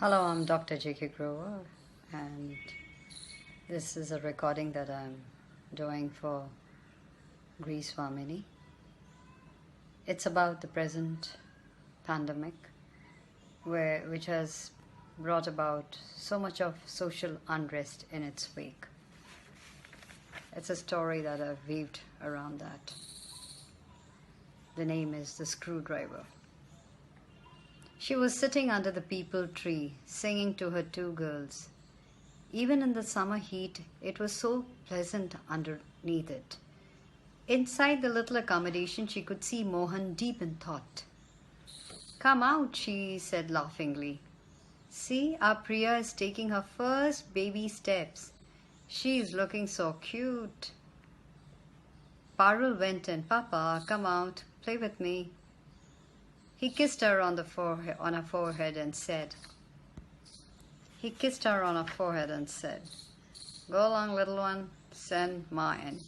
Hello, I'm Dr. J.K. Grover, and this is a recording that I'm doing for Grihaswamini. It's about the present pandemic, which has brought about so much of social unrest in its wake. It's a story that I've weaved around that. The name is The Screwdriver. She was sitting under the peepal tree, singing to her two girls. Even in the summer heat, it was so pleasant underneath it. Inside the little accommodation, she could see Mohan deep in thought. "Come out," she said laughingly. "See, our Priya is taking her first baby steps. She's looking so cute." Parul went in. "Papa, come out, play with me." He kissed her on her forehead and said, "Go along, little one, send mine."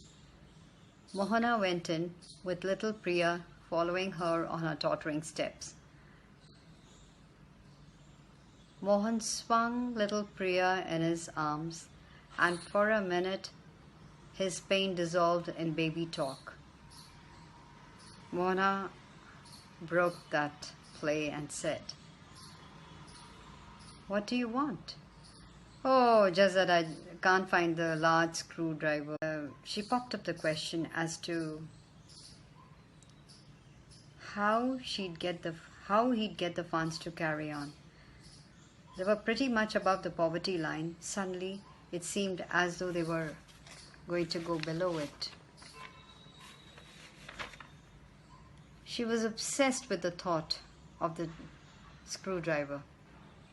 Mohana went in with little Priya following her on her tottering steps. Mohan swung little Priya in his arms, and for a minute his pain dissolved in baby talk. Mohana broke that play and said, "What do you want?" "Oh, just that I can't find the large screwdriver." She popped up the question as to how he'd get the funds to carry on. They were pretty much above the poverty line. Suddenly, it seemed as though they were going to go below it. She was obsessed with the thought of the screwdriver.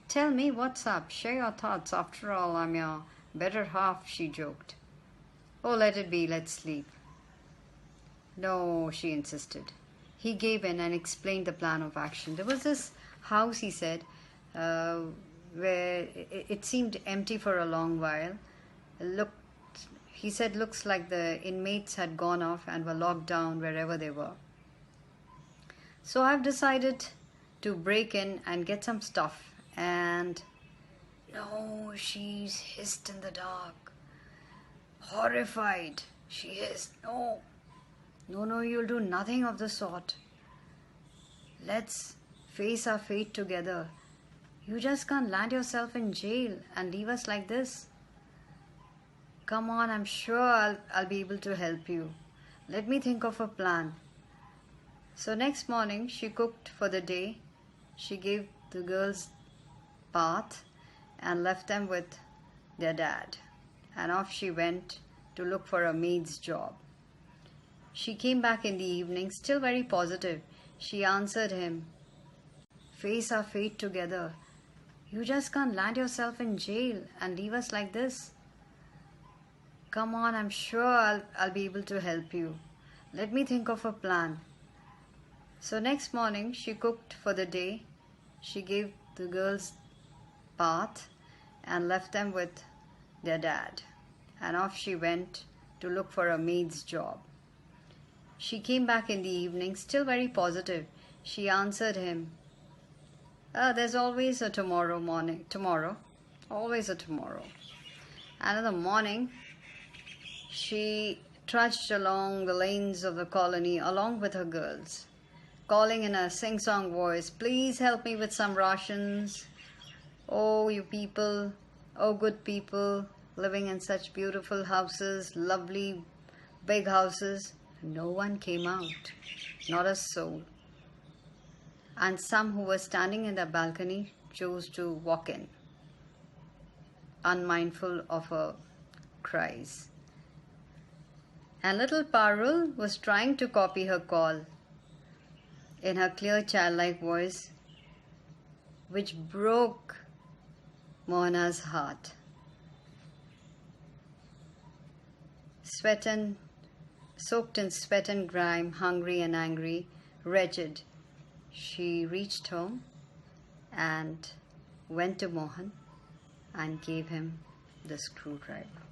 "Tell me what's up. Share your thoughts. After all, I'm your better half," she joked. "Oh, let it be. Let's sleep." "No," she insisted. He gave in and explained the plan of action. There was this house, he said, where it seemed empty for a long while. He said, looks like the inmates had gone off and were locked down wherever they were. "So I've decided to break in and get some stuff and..." "No," she hissed in the dark. Horrified, she hissed, No, you'll do nothing of the sort. Let's face our fate together. You just can't land yourself in jail and leave us like this. Come on, I'm sure I'll be able to help you. Let me think of a plan." So next morning, she cooked for the day. She gave the girls bath and left them with their dad. And off she went to look for a maid's job. She came back in the evening, still very positive. She answered him, "Face our fate together. You just can't land yourself in jail and leave us like this. Come on, I'm sure I'll be able to help you. Let me think of a plan." So next morning, she cooked for the day. She gave the girls bath and left them with their dad. And off she went to look for a maid's job. She came back in the evening, still very positive. She answered him, "There's always a tomorrow, always a tomorrow." And in the morning, she trudged along the lanes of the colony along with her girls, calling in a sing-song voice, "Please help me with some rations. Oh, you people, oh good people, living in such beautiful houses, lovely big houses." No one came out, not a soul. And some who were standing in the balcony chose to walk in, unmindful of her cries. And little Parul was trying to copy her call in her clear childlike voice, which broke Mohana's heart. Soaked in sweat and grime, hungry and angry, wretched, she reached home and went to Mohan and gave him the screwdriver.